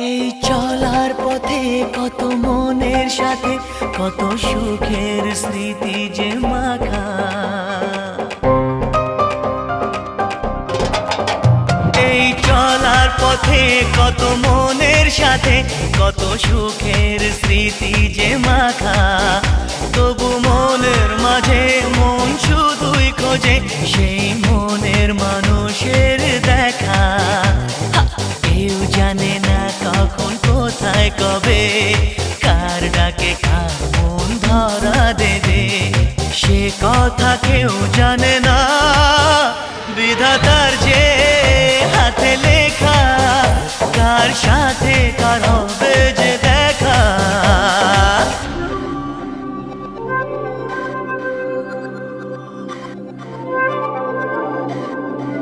এই চলার পথে কত মনের সাথে কত সুখের স্মৃতি যে মাখা। এই চলার পথে কত মনের সাথে কত সুখের স্মৃতি যে মাখা। তবু মনের মাঝে মন শুধুই খোঁজে সেই মনের মানুষের দেখা। কেউ জানে না কখন কোথায় কবে কার ডাকে কার মন ধরা দেবে, সে কথা কেউ জানে না। বিধাতার যে হাতে লেখা কার সাথে কার হবে যে দেখা।